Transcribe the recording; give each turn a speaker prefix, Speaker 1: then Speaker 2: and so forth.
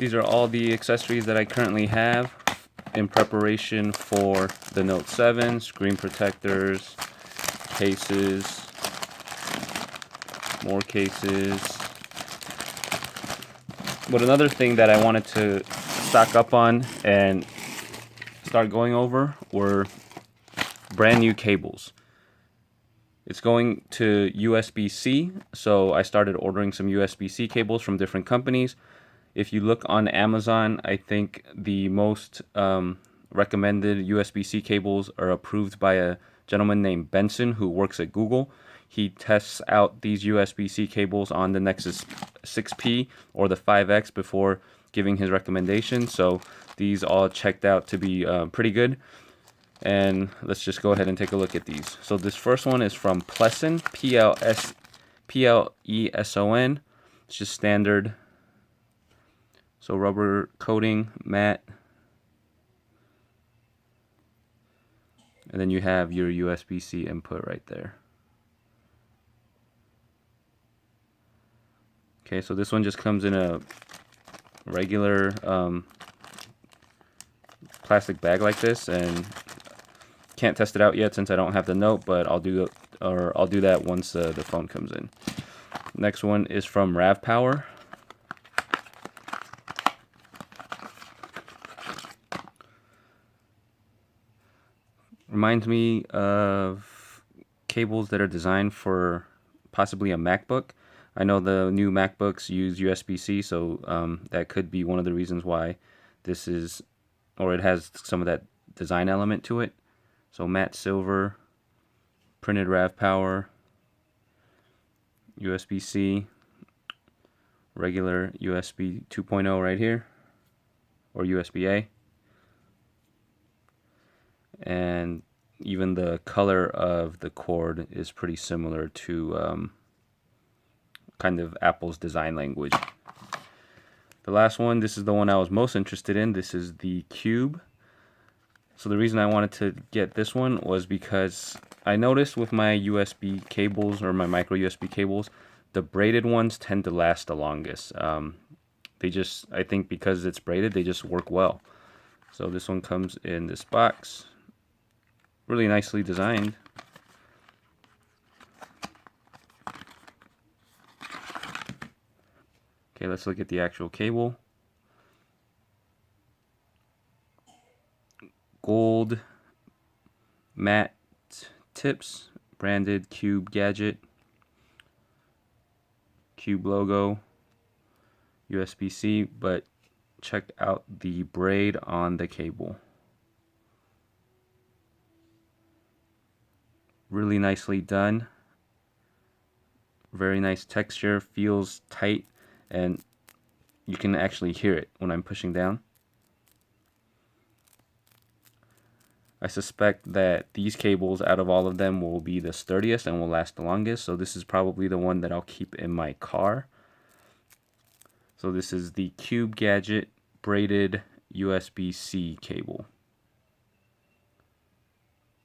Speaker 1: These are all the accessories that I currently have in preparation for the Note 7. Screen protectors, cases, more cases. But another thing that I wanted to stock up on and start going over were brand new cables. It's going to USB-C, so I started ordering some USB-C cables from different companies. If you look on Amazon, I think the most recommended USB-C cables are approved by a gentleman named Benson who works at Google. He tests out these USB-C cables on the Nexus 6P or the 5X before giving his recommendations. So these all checked out to be pretty good. And let's just go ahead and take a look at these. So this first one is from Pleson, Pleson. It's just standard. So rubber coating, matte. And then you have your USB-C input right there. Okay, so this one just comes in a regular plastic bag like this, and can't test it out yet since I don't have the Note, but I'll do that once the phone comes in. Next one is from RAVPower. Reminds me of cables that are designed for possibly a MacBook. I know the new MacBooks use USB-C, so that could be one of the reasons why this is, or it has some of that design element to it. So matte silver, printed RAVPower, USB-C, regular USB 2.0 right here, or USB-A. And even the color of the cord is pretty similar to kind of Apple's design language. The last one, this is the one I was most interested in. This is the Cube. So the reason I wanted to get this one was because I noticed with my USB cables or my micro USB cables, the braided ones tend to last the longest. They just, I think because it's braided, they just work well. So this one comes in this box, really nicely designed. Okay, let's look at the actual cable. Gold matte tips, branded Cube Gadget, Cube logo, USB-C, but check out the braid on the cable. Really nicely done. Very nice texture, feels tight, and you can actually hear it when I'm pushing down. I suspect that these cables, out of all of them, will be the sturdiest and will last the longest. So this is probably the one that I'll keep in my car. So this is the Cube Gadget braided USB-C cable.